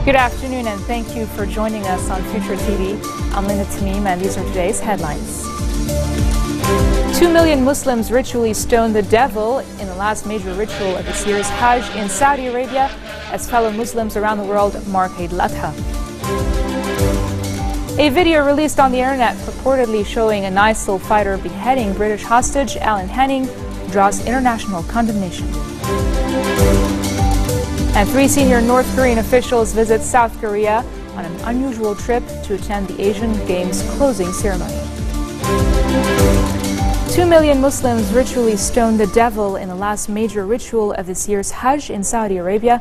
Good afternoon and thank you for joining us on FutureTV. I'm Linda Tamim and these are today's headlines. 2 million Muslims ritually stoned the devil in the last major ritual of this year's Hajj in Saudi Arabia as fellow Muslims around the world mark Eid al-Adha. A video released on the internet purportedly showing an ISIL fighter beheading British hostage Alan Hanning draws international condemnation. And 3 senior North Korean officials visit South Korea on an unusual trip to attend the Asian Games closing ceremony. 2 million Muslims ritually stoned the devil in the last major ritual of this year's Hajj in Saudi Arabia,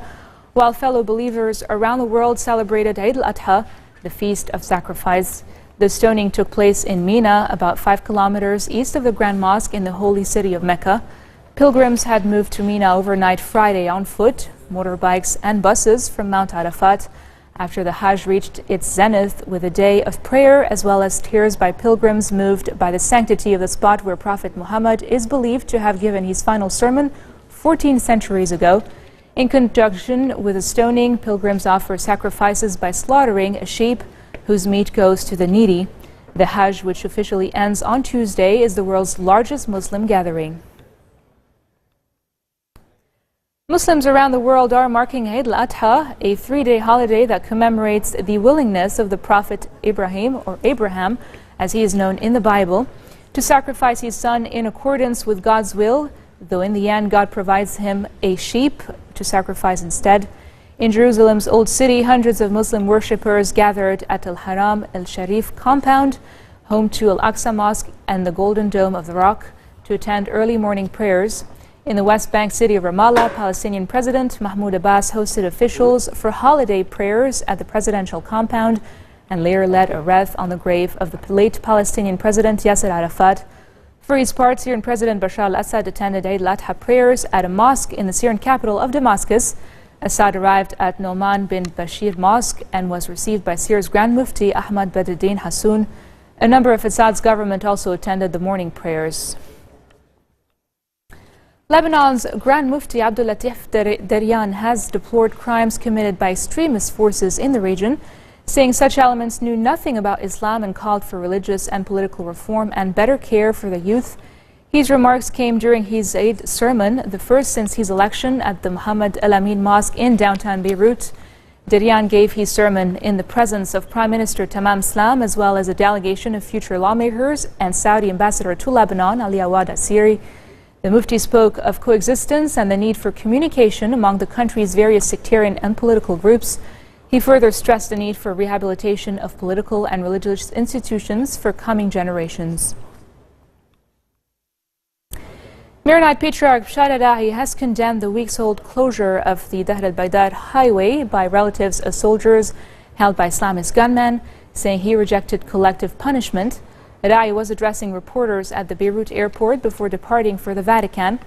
while fellow believers around the world celebrated Eid al-Adha, the feast of sacrifice. The stoning took place in Mina, about 5 kilometers east of the Grand Mosque in the holy city of Mecca. Pilgrims had moved to Mina overnight Friday on foot, motorbikes and buses from Mount Arafat after the Hajj reached its zenith with a day of prayer as well as tears by pilgrims moved by the sanctity of the spot where Prophet Muhammad is believed to have given his final sermon 14 centuries ago. In conjunction with the stoning, pilgrims offer sacrifices by slaughtering a sheep whose meat goes to the needy. The Hajj, which officially ends on Tuesday, is the world's largest Muslim gathering. Muslims around the world are marking Eid al-Adha, a 3-day holiday that commemorates the willingness of the Prophet Ibrahim, or Abraham, as he is known in the Bible, to sacrifice his son in accordance with God's will, though in the end God provides him a sheep to sacrifice instead. In Jerusalem's Old City, hundreds of Muslim worshippers gathered at Al-Haram al-Sharif compound, home to Al-Aqsa Mosque and the Golden Dome of the Rock, to attend early morning prayers. In the West Bank city of Ramallah, Palestinian President Mahmoud Abbas hosted officials for holiday prayers at the presidential compound and later led a wreath on the grave of the late Palestinian President Yasser Arafat. For his part, Syrian President Bashar al-Assad attended Eid al-Adha prayers at a mosque in the Syrian capital of Damascus. Assad arrived at Noman bin Bashir Mosque and was received by Syria's Grand Mufti Ahmad Badruddin Hassoun. A number of Assad's government also attended the morning prayers. Lebanon's Grand Mufti Abdul Latif Daryan has deplored crimes committed by extremist forces in the region, saying such elements knew nothing about Islam and called for religious and political reform and better care for the youth. His remarks came during his Eid sermon, the first since his election at the Mohammed El Amin Mosque in downtown Beirut. Daryan gave his sermon in the presence of Prime Minister Tamam Islam as well as a delegation of future lawmakers and Saudi ambassador to Lebanon, Ali Awad Asiri. The Mufti spoke of coexistence and the need for communication among the country's various sectarian and political groups. He further stressed the need for rehabilitation of political and religious institutions for coming generations. Maronite Patriarch Bashar al-Dahi has condemned the weeks-old closure of the Dahr al-Baydar highway by relatives of soldiers held by Islamist gunmen, saying he rejected collective punishment. Dahi was addressing reporters at the Beirut airport before departing for the Vatican.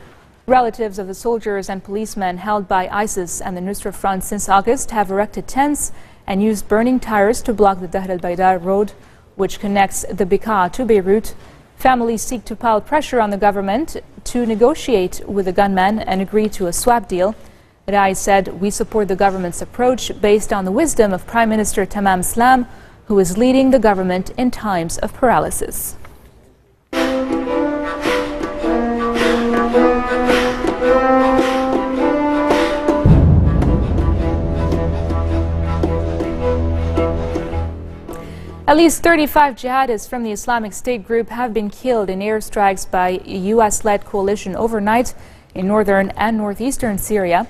Relatives of the soldiers and policemen held by ISIS and the Nusra Front since August have erected tents and used burning tires to block the Dahr al-Baydar road, which connects the Bekaa to Beirut. Families seek to pile pressure on the government to negotiate with the gunmen and agree to a swap deal. Dahi said, "We support the government's approach based on the wisdom of Prime Minister Tamam Islam, who is leading the government in times of paralysis." At least 35 jihadists from the Islamic State group have been killed in airstrikes by a U.S.-led coalition overnight in northern and northeastern Syria.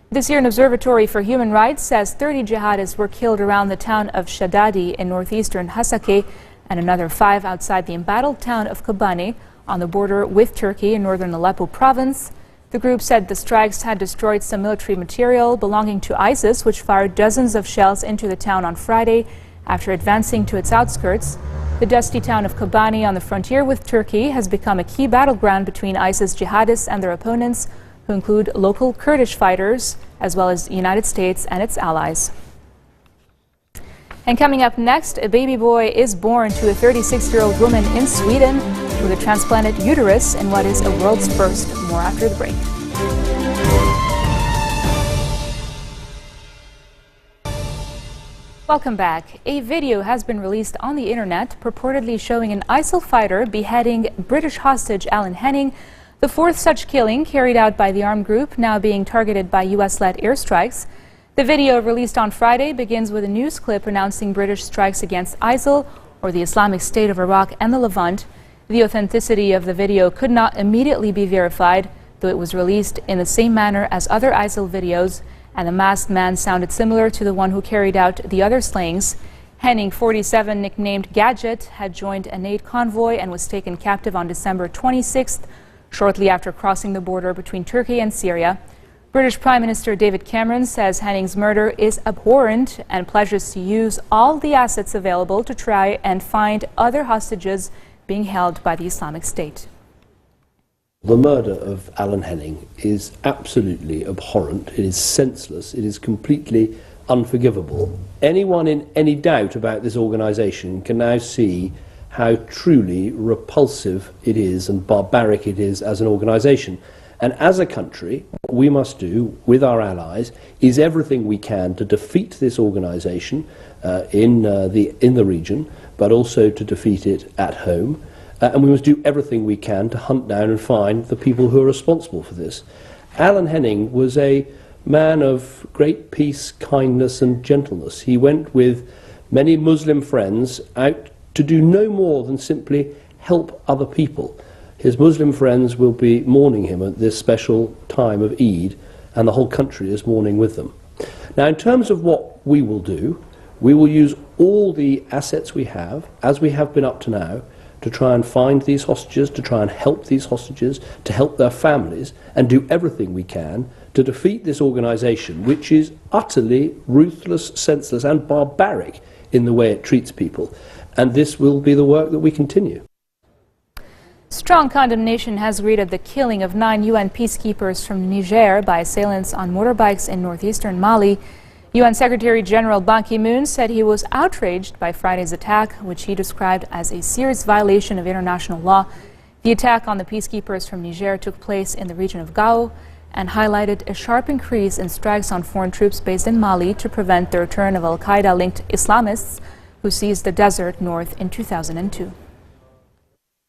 The Syrian Observatory for Human Rights says 30 jihadists were killed around the town of Shadadi in northeastern Hasakeh and another 5 outside the embattled town of Kobani on the border with Turkey in northern Aleppo province. The group said the strikes had destroyed some military material belonging to ISIS, which fired dozens of shells into the town on Friday after advancing to its outskirts. The dusty town of Kobani on the frontier with Turkey has become a key battleground between ISIS jihadists and their opponents, who include local Kurdish fighters, as well as the United States and its allies. And coming up next, a baby boy is born to a 36-year-old woman in Sweden with a transplanted uterus in what is a world's first. More after the break. Welcome back. A video has been released on the internet purportedly showing an ISIL fighter beheading British hostage Alan Henning, the fourth such killing carried out by the armed group now being targeted by US-led airstrikes. The video released on Friday begins with a news clip announcing British strikes against ISIL, or the Islamic State of Iraq and the Levant. The authenticity of the video could not immediately be verified, though it was released in the same manner as other ISIL videos, and the masked man sounded similar to the one who carried out the other slayings. Henning, 47, nicknamed Gadget, had joined an aid convoy and was taken captive on December 26th, shortly after crossing the border between Turkey and Syria. British Prime Minister David Cameron says Henning's murder is abhorrent and pledges to use all the assets available to try and find other hostages being held by the Islamic State. The murder of Alan Henning is absolutely abhorrent, it is senseless, it is completely unforgivable. Anyone in any doubt about this organisation can now see how truly repulsive it is and barbaric it is as an organisation. And as a country, what we must do with our allies is everything we can to defeat this organisation in the region, but also to defeat it at home. And we must do everything we can to hunt down and find the people who are responsible for this. Alan Henning was a man of great peace, kindness and gentleness. He went with many Muslim friends out to do no more than simply help other people. His Muslim friends will be mourning him at this special time of Eid, and the whole country is mourning with them. Now, in terms of what we will do, we will use all the assets we have, as we have been up to now, to try and find these hostages, to try and help these hostages, to help their families, and do everything we can to defeat this organisation, which is utterly ruthless, senseless and barbaric in the way it treats people. And this will be the work that we continue. Strong condemnation has greeted the killing of 9 UN peacekeepers from Niger by assailants on motorbikes in northeastern Mali. UN Secretary General Ban Ki-moon said he was outraged by Friday's attack, which he described as a serious violation of international law. The attack on the peacekeepers from Niger took place in the region of Gao and highlighted a sharp increase in strikes on foreign troops based in Mali to prevent the return of al-Qaeda-linked Islamists who seized the desert north in 2002.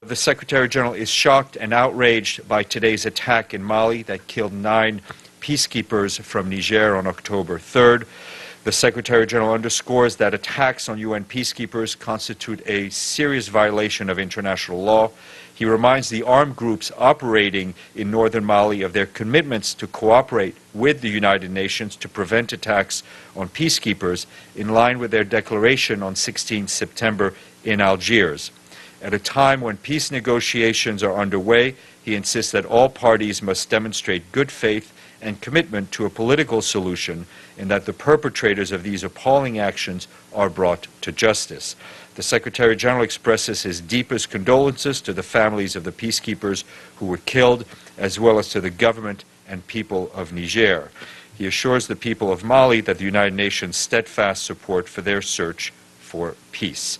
The Secretary General is shocked and outraged by today's attack in Mali that killed 9 peacekeepers from Niger on October 3rd. The Secretary General underscores that attacks on UN peacekeepers constitute a serious violation of international law. He reminds the armed groups operating in northern Mali of their commitments to cooperate with the United Nations to prevent attacks on peacekeepers, in line with their declaration on 16 September in Algiers. At a time when peace negotiations are underway, he insists that all parties must demonstrate good faith and commitment to a political solution, and that the perpetrators of these appalling actions are brought to justice. The Secretary General expresses his deepest condolences to the families of the peacekeepers who were killed, as well as to the government and people of Niger. He assures the people of Mali that the United Nations' steadfast support for their search for peace.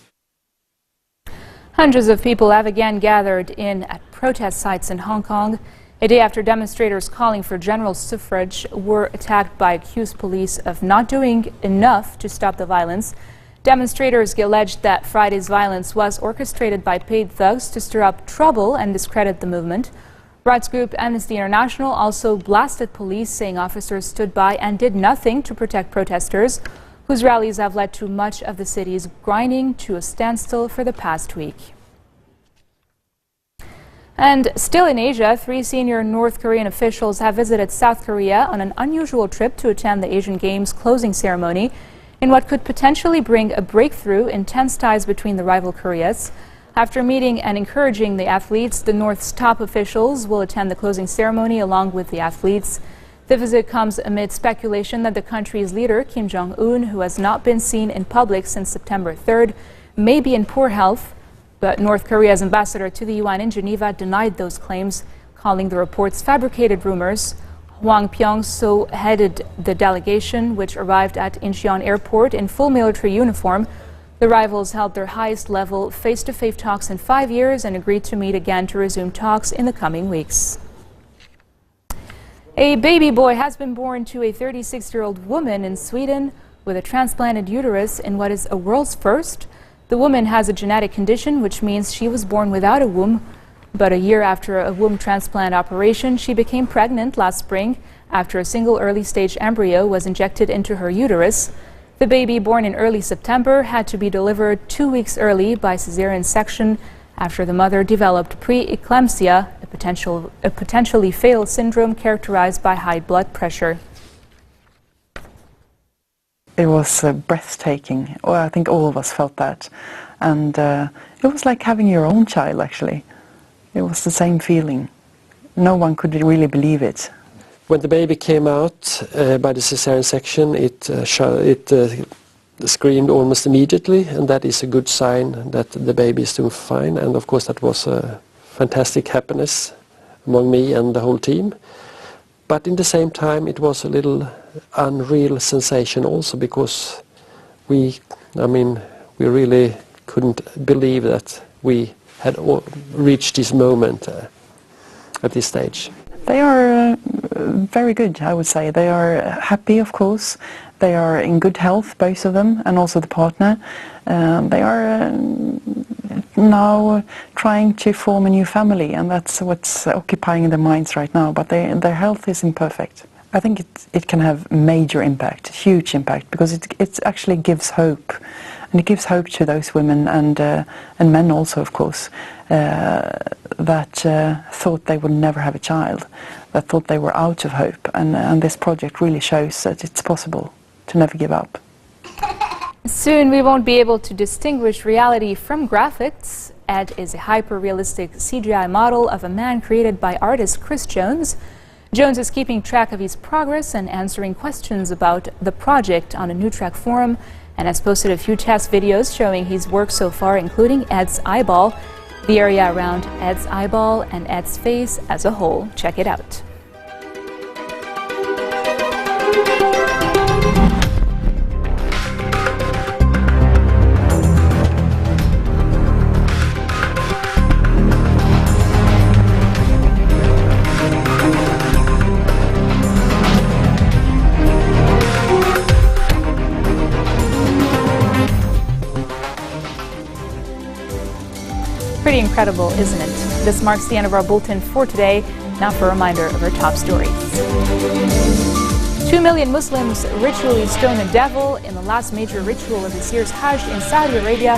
Hundreds of people have again gathered in at protest sites in Hong Kong, a day after demonstrators calling for general suffrage were attacked by accused police of not doing enough to stop the violence. Demonstrators alleged that Friday's violence was orchestrated by paid thugs to stir up trouble and discredit the movement. Rights group Amnesty International also blasted police, saying officers stood by and did nothing to protect protesters, whose rallies have led to much of the city's grinding to a standstill for the past week. And still in Asia, 3 senior North Korean officials have visited South Korea on an unusual trip to attend the Asian Games closing ceremony in what could potentially bring a breakthrough in tense ties between the rival Koreas. After meeting and encouraging the athletes, the North's top officials will attend the closing ceremony along with the athletes. The visit comes amid speculation that the country's leader, Kim Jong-un, who has not been seen in public since September 3rd, may be in poor health. But North Korea's ambassador to the UN in Geneva denied those claims, calling the reports fabricated rumors. Hwang Pyong-soo headed the delegation, which arrived at Incheon Airport in full military uniform. The rivals held their highest-level face-to-face talks in 5 years and agreed to meet again to resume talks in the coming weeks. A baby boy has been born to a 36-year-old woman in Sweden with a transplanted uterus in what is a world's first. The woman has a genetic condition, which means she was born without a womb. But a year after a womb transplant operation, she became pregnant last spring after a single early-stage embryo was injected into her uterus. The baby, born in early September, had to be delivered 2 weeks early by cesarean section after the mother developed preeclampsia, a potentially fatal syndrome characterized by high blood pressure. It was breathtaking. Well, I think all of us felt that. And it was like having your own child, actually. It was the same feeling. No one could really believe it. When the baby came out by the cesarean section, it screamed almost immediately, and that is a good sign that the baby is doing fine. And of course that was a fantastic happiness among me and the whole team. But in the same time it was a little unreal sensation also, because we really couldn't believe that we had reached this moment at this stage. They are very good, I would say. They are happy, of course. They are in good health, both of them, and also the partner. They are now trying to form a new family, and that's what's occupying their minds right now. But their health is imperfect. I think it can have major impact, huge impact, because it actually gives hope. And it gives hope to those women and men also, of course, that thought they would never have a child, that thought they were out of hope. And this project really shows that it's possible to never give up. Soon we won't be able to distinguish reality from graphics. Ed is a hyper-realistic CGI model of a man created by artist Chris Jones. Jones is keeping track of his progress and answering questions about the project on a New Track forum, and has posted a few test videos showing his work so far, including Ed's eyeball, the area around Ed's eyeball, and Ed's face as a whole. Check it out. Pretty incredible, isn't it? This marks the end of our bulletin for today. Now for a reminder of our top stories. 2 million Muslims ritually stone a devil in the last major ritual of this year's Hajj in Saudi Arabia,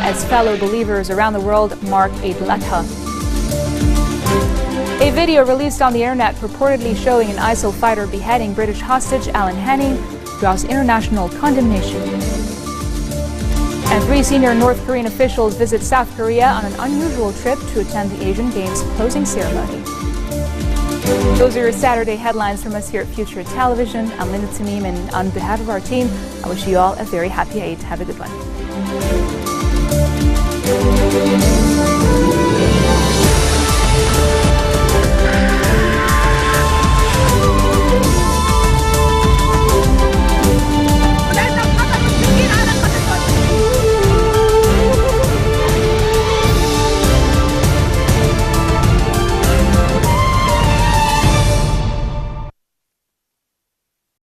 as fellow believers around the world mark Eid al-Adha. A video released on the internet purportedly showing an ISIL fighter beheading British hostage Alan Henning draws international condemnation. And 3 senior North Korean officials visit South Korea on an unusual trip to attend the Asian Games closing ceremony. Those are your Saturday headlines from us here at Future Television. I'm Linda Tamim, and on behalf of our team, I wish you all a very happy Eid. Have a good one.